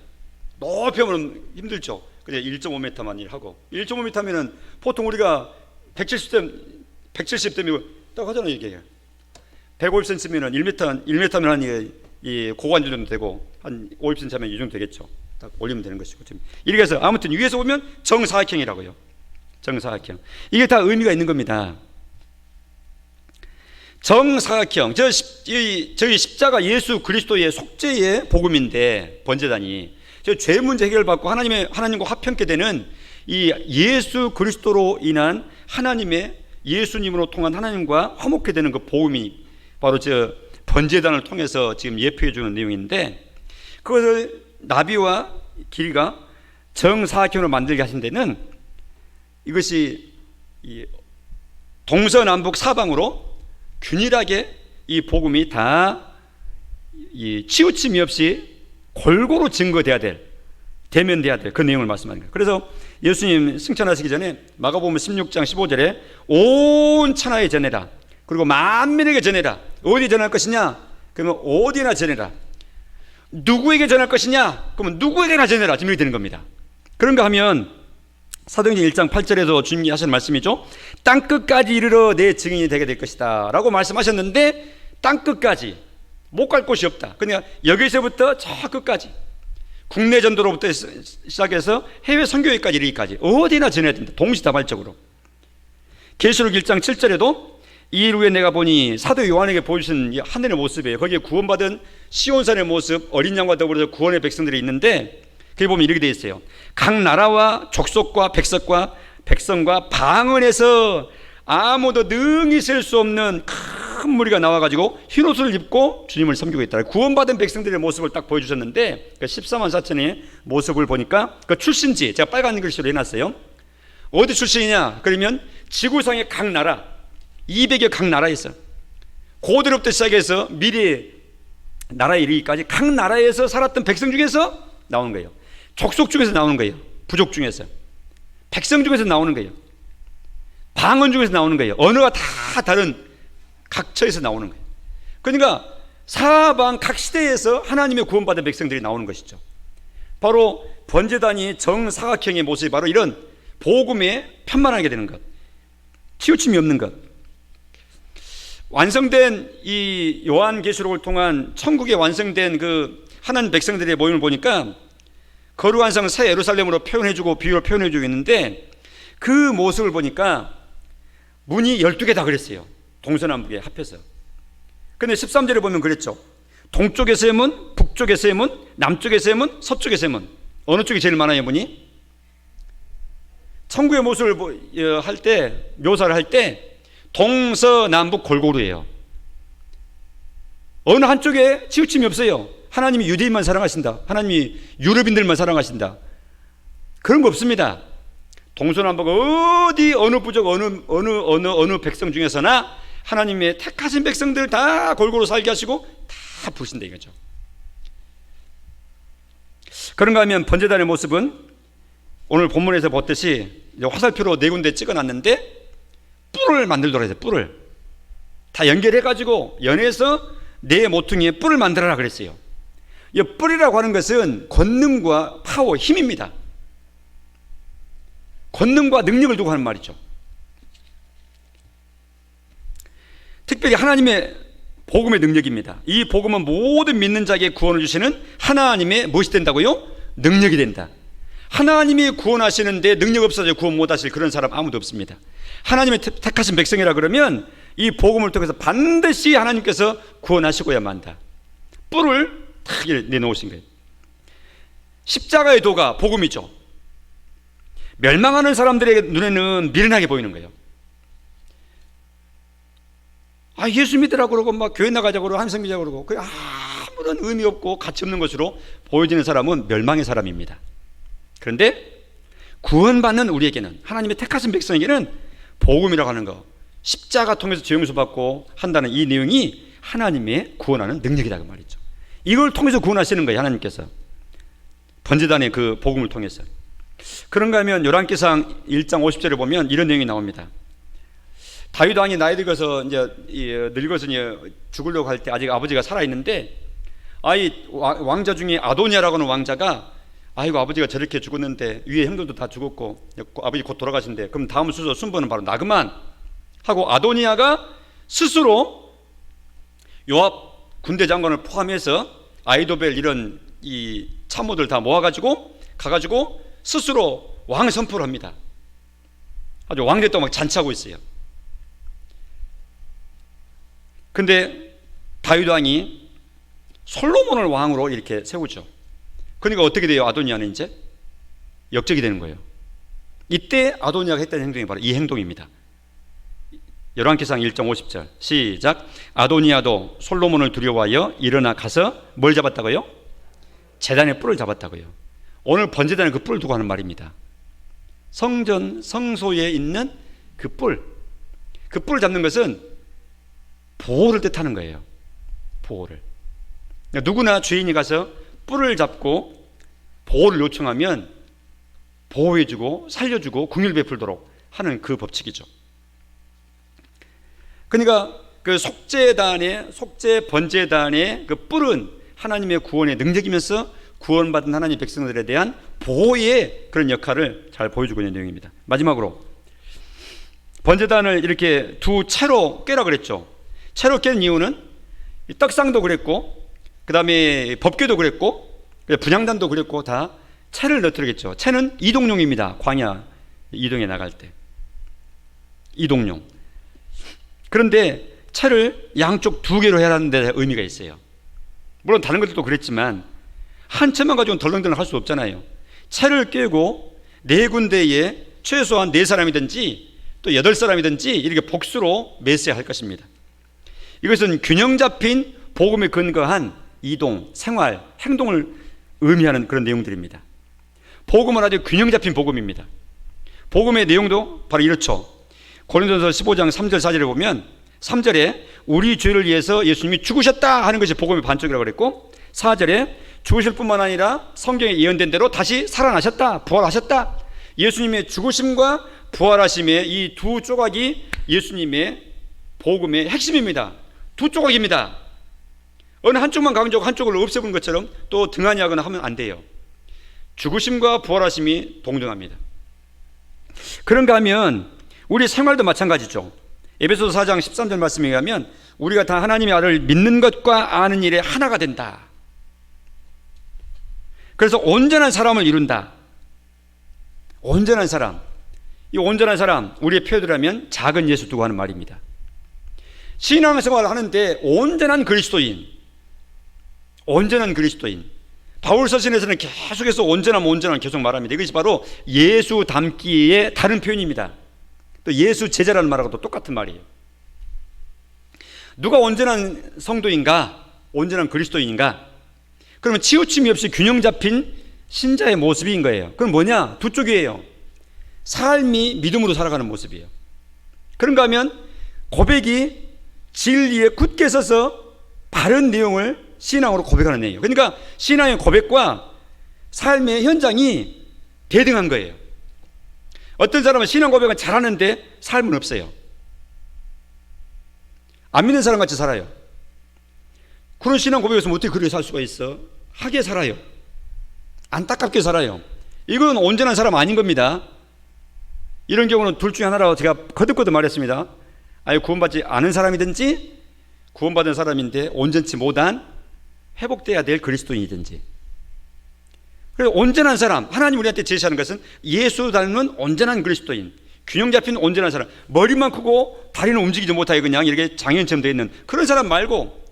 높이 하면 힘들죠. 그냥 1.5m만 하고 1.5m면은 보통 우리가 170댐이고 딱 하잖아요. 이게 150cm면은 1m면 한 이 고관절 정도 되고 한 50cm 하면 이 정도 되겠죠. 딱 올리면 되는 것이고 지금 이렇게 해서 아무튼 위에서 보면 정사각형이라고요. 정사각형. 이게 다 의미가 있는 겁니다. 정사각형. 저희 십자가 예수 그리스도의 속죄의 복음인데 번제단이 죄 문제 해결받고 하나님과 화평케 되는 이 예수 그리스도로 인한 하나님의 예수님으로 통한 하나님과 화목케 되는 그 복음이 바로 저 번제단을 통해서 지금 예표해 주는 내용인데, 그것을 나비와 길이가 정사각형으로 만들게 하신 데는 이것이 동서남북 사방으로 균일하게 이 복음이 다 치우침이 없이 골고루 증거돼야 대면돼야 될 그 내용을 말씀하는 거예요. 그래서 예수님 승천하시기 전에 마가복음 16장 15절에 온 천하에 전해라. 그리고 만민에게 전해라. 어디 전할 것이냐? 그러면 어디나 전해라. 누구에게 전할 것이냐? 그러면 누구에게나 전해라. 지금 이렇게 되는 겁니다. 그런가 하면 사도행전 1장 8절에도 주님이 하신 말씀이죠. 땅끝까지 이르러 내 증인이 되게 될 것이다 라고 말씀하셨는데, 땅끝까지 못 갈 곳이 없다. 그러니까 여기서부터 저 끝까지, 국내 전도로부터 시작해서 해외 선교회까지 이르기까지 어디나 전해야 된다. 동시다발적으로. 계시록 1장 7절에도 이 일 후에 내가 보니 사도 요한에게 보여주신 하늘의 모습이에요. 거기에 구원받은 시온산의 모습, 어린 양과 더불어서 구원의 백성들이 있는데, 거기 보면 이렇게 되어 있어요. 각 나라와 족속과 백성과 방언에서 아무도 능히 셀 수 없는 큰 무리가 나와가지고 흰옷을 입고 주님을 섬기고 있다. 구원받은 백성들의 모습을 딱 보여주셨는데, 그 14만 4천의 모습을 보니까 그 출신지 제가 빨간 글씨로 해놨어요. 어디 출신이냐? 그러면 지구상의 각 나라 200여 각 나라에서, 고대로부터 시작해서 미래 나라에 이르기까지 각 나라에서 살았던 백성 중에서 나오는 거예요. 족속 중에서 나오는 거예요. 부족 중에서, 백성 중에서 나오는 거예요. 방언 중에서 나오는 거예요. 언어가 다 다른 각처에서 나오는 거예요. 그러니까 사방 각 시대에서 하나님의 구원받은 백성들이 나오는 것이죠. 바로 번제단이 정사각형의 모습이 바로 이런 복음에 편만하게 되는 것, 치우침이 없는 것. 완성된 이 요한계시록을 통한 천국에 완성된 그 하나님 백성들의 모임을 보니까 거룩한 성 새 예루살렘으로 표현해주고 비유로 표현해주고 있는데, 그 모습을 보니까 문이 12개다 그랬어요. 동서남북에 합해서. 근데 13절에 보면 그랬죠. 동쪽에 세 문, 북쪽에 세 문, 남쪽에 세 문, 서쪽에 세 문. 어느 쪽이 제일 많아요, 문이? 천국의 모습을 묘사를 할 때 동서남북 골고루예요. 어느 한쪽에 치우침이 없어요. 하나님이 유대인만 사랑하신다, 하나님이 유럽인들만 사랑하신다, 그런 거 없습니다. 동서남북 어디 어느 부족 어느 백성 중에서나 하나님의 택하신 백성들 다 골고루 살게 하시고 다 부르신다 이거죠. 그런가 하면 번제단의 모습은 오늘 본문에서 봤듯이 화살표로 4군데 찍어놨는데 뿔을 만들도록 해서 뿔을 다 연결해가지고 연해서 네 모퉁이에 뿔을 만들어라 그랬어요. 이 뿔이라고 하는 것은 권능과 파워, 힘입니다. 권능과 능력을 두고 하는 말이죠. 특별히 하나님의 복음의 능력입니다. 이 복음은 모든 믿는 자에게 구원을 주시는 하나님의 무엇이 된다고요? 능력이 된다. 하나님이 구원하시는데 능력 없어서 구원 못하실 그런 사람 아무도 없습니다. 하나님의 택하신 백성이라 그러면 이 복음을 통해서 반드시 하나님께서 구원하시고야만 한다. 뿔을 탁 내놓으신 거예요. 십자가의 도가 복음이죠. 멸망하는 사람들의 눈에는 미련하게 보이는 거예요. 예수 믿으라고 그러고 막 교회 나가자고 그러고 한성 믿자고 그러고 그 아무런 의미 없고 가치 없는 것으로 보여지는 사람은 멸망의 사람입니다. 그런데 구원받는 우리에게는, 하나님의 택하신 백성에게는 복음이라고 하는 거, 십자가 통해서 죄 용서 받고 한다는 이 내용이 하나님의 구원하는 능력이다 그 말이죠. 이걸 통해서 구원하시는 거예요, 하나님께서. 번제단의 그 복음을 통해서. 그런가 하면 열왕기상 1장 50절에 보면 이런 내용이 나옵니다. 다윗 왕이 나이 들어서 이제 늙어서 이제 죽으려고 할 때 아직 아버지가 살아 있는데, 왕자 중에 아도니아라고 하는 왕자가 아이고 아버지가 저렇게 죽었는데 위에 형들도 다 죽었고 아버지 곧 돌아가신대. 그럼 다음 순번은 바로 나그만 하고 아도니아가 스스로 요압 군대 장관을 포함해서 아이도벨 이런 이 참모들 다 모아가지고 가가지고 스스로 왕 선포를 합니다. 아주 왕됐다고 막 잔치하고 있어요. 근데 다윗 왕이 솔로몬을 왕으로 이렇게 세우죠. 그러니까 어떻게 돼요? 아도니아는 이제 역적이 되는 거예요. 이때 아도니아가 했던 행동이 바로 이 행동입니다. 열왕기상 1장 50절 시작. 아도니아도 솔로몬을 두려워하여 일어나 가서 뭘 잡았다고요? 제단의 뿔을 잡았다고요. 오늘 번제단에 그 뿔을 두고 하는 말입니다. 성전 성소에 있는 그 뿔, 그 뿔을 잡는 것은 보호를 뜻하는 거예요. 보호를. 누구나 주인이 가서 뿔을 잡고 보호를 요청하면 보호해주고 살려주고 긍휼 베풀도록 하는 그 법칙이죠. 그러니까 그 속죄 번제단의 그 뿔은 하나님의 구원의 능력이면서 구원받은 하나님의 백성들에 대한 보호의 그런 역할을 잘 보여주고 있는 내용입니다. 마지막으로 번제단을 이렇게 두 채로 꿰라 그랬죠. 채로 깬 이유는 떡상도 그랬고 그 다음에 법궤도 그랬고 분향단도 그랬고 다 채를 넣도록했죠. 채는 이동용입니다. 광야 이동에 나갈 때 이동용. 그런데 채를 양쪽 두 개로 해야 하는 데 의미가 있어요. 물론 다른 것들도 그랬지만 한 채만 가지고는 덜렁덜렁 할 수 없잖아요. 채를 꿰고 네 군데에 최소한 4사람이든지 또 8사람이든지 이렇게 복수로 매서야 할 것입니다. 이것은 균형 잡힌 복음에 근거한 이동, 생활, 행동을 의미하는 그런 내용들입니다. 복음은 아주 균형 잡힌 복음입니다. 복음의 내용도 바로 이렇죠. 고린도전서 15장 3절 4절에 보면 3절에 우리 죄를 위해서 예수님이 죽으셨다 하는 것이 복음의 반쪽이라고 그랬고 4절에 죽으실 뿐만 아니라 성경에 예언된 대로 다시 살아나셨다, 부활하셨다. 예수님의 죽으심과 부활하심의 이 두 조각이 예수님의 복음의 핵심입니다. 두 조각입니다. 어느 한쪽만 강조하고 한쪽을 없애본 것처럼 또 등한히 하거나 하면 안 돼요. 죽으심과 부활하심이 동등합니다. 그런가 하면 우리 생활도 마찬가지죠. 에베소서 4장 13절 말씀에 의하면 우리가 다 하나님의 아들을 믿는 것과 아는 일에 하나가 된다. 그래서 온전한 사람을 이룬다. 온전한 사람. 이 온전한 사람, 우리의 표현을 하면 작은 예수 두고 하는 말입니다. 신앙생활을 하는데 온전한 그리스도인. 바울 서신에서는 계속해서 온전함 계속 말합니다. 이것이 바로 예수 닮기의 다른 표현입니다. 또 예수 제자라는 말하고도 똑같은 말이에요. 누가 온전한 성도인가? 온전한 그리스도인인가? 그러면 치우침이 없이 균형 잡힌 신자의 모습인 거예요. 그럼 뭐냐? 두 쪽이에요. 삶이 믿음으로 살아가는 모습이에요. 그런가 하면 고백이 진리에 굳게 서서 바른 내용을 신앙으로 고백하는 내용이에요. 그러니까 신앙의 고백과 삶의 현장이 대등한 거예요. 어떤 사람은 신앙 고백은 잘하는데 삶은 없어요. 안 믿는 사람 같이 살아요. 그런 신앙 고백에서 어떻게 그렇게 살 수가 있어? 하게 살아요. 안타깝게 살아요. 이건 온전한 사람 아닌 겁니다. 이런 경우는 둘 중에 하나라고 제가 거듭거듭 말했습니다. 아예 구원받지 않은 사람이든지 구원받은 사람인데 온전치 못한 회복돼야 될 그리스도인이든지. 그래서 온전한 사람, 하나님 우리한테 제시하는 것은 예수 닮은 온전한 그리스도인, 균형 잡힌 온전한 사람, 머리만 크고 다리는 움직이지 못하게 그냥 이렇게 장애인처럼 되어 있는 그런 사람 말고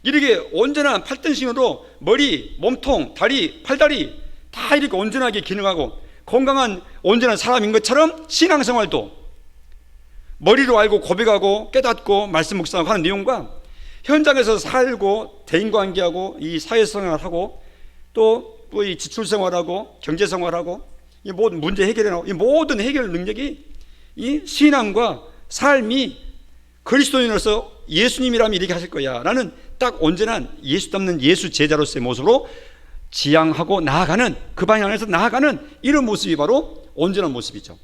이렇게 온전한 팔등신으로 머리, 몸통, 다리, 팔다리 다 이렇게 온전하게 기능하고 건강한 온전한 사람인 것처럼 신앙생활도 머리로 알고 고백하고 깨닫고 말씀 묵상하고 하는 내용과 현장에서 살고 대인관계하고 이 사회생활하고 또 이 지출생활하고 경제생활하고 이 모든 문제 해결하고 이 모든 해결 능력이 이 신앙과 삶이 그리스도인으로서 예수님이라면 이렇게 하실 거야 라는 딱 온전한 예수 닮는 예수 제자로서의 모습으로 지향하고 나아가는, 그 방향에서 나아가는 이런 모습이 바로 온전한 모습이죠.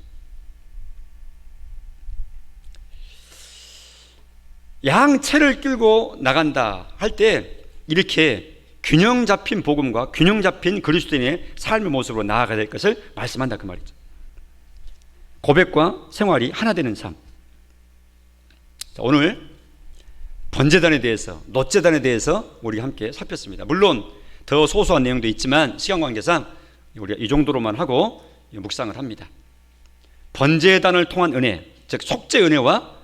양채를 끌고 나간다 할 때 이렇게 균형 잡힌 복음과 균형 잡힌 그리스도인의 삶의 모습으로 나아가야 될 것을 말씀한다 그 말이죠. 고백과 생활이 하나 되는 삶. 자, 오늘 번제단에 대해서, 놋제단에 대해서 우리 함께 살폈습니다. 물론 더 소소한 내용도 있지만 시간 관계상 우리가 이 정도로만 하고 묵상을 합니다. 번제단을 통한 은혜, 즉 속죄 은혜와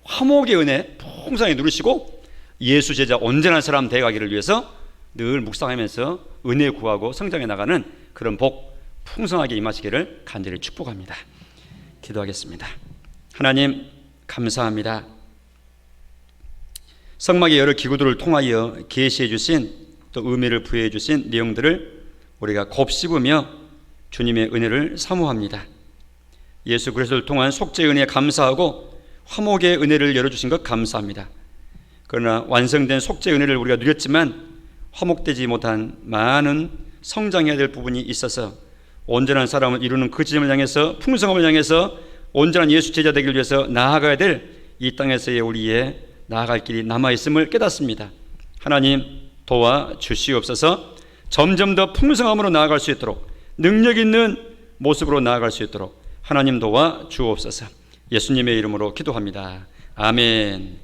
화목의 은혜 풍성히 누리시고 예수 제자 온전한 사람 되어가기를 위해서 늘 묵상하면서 은혜 구하고 성장해 나가는 그런 복 풍성하게 임하시기를 간절히 축복합니다. 기도하겠습니다. 하나님 감사합니다. 성막의 여러 기구들을 통하여 계시해 주신 또 의미를 부여해 주신 내용들을 우리가 곱씹으며 주님의 은혜를 사모합니다. 예수 그리스도를 통한 속죄의 은혜에 감사하고 화목의 은혜를 열어주신 것 감사합니다. 그러나 완성된 속죄의 은혜를 우리가 누렸지만 화목되지 못한 많은 성장해야 될 부분이 있어서 온전한 사람을 이루는 그 지점을 향해서 풍성함을 향해서 온전한 예수 제자 되기를 위해서 나아가야 될 이 땅에서의 우리의 나아갈 길이 남아있음을 깨닫습니다. 하나님 도와주시옵소서. 점점 더 풍성함으로 나아갈 수 있도록 능력 있는 모습으로 나아갈 수 있도록 하나님 도와주옵소서. 예수님의 이름으로 기도합니다. 아멘.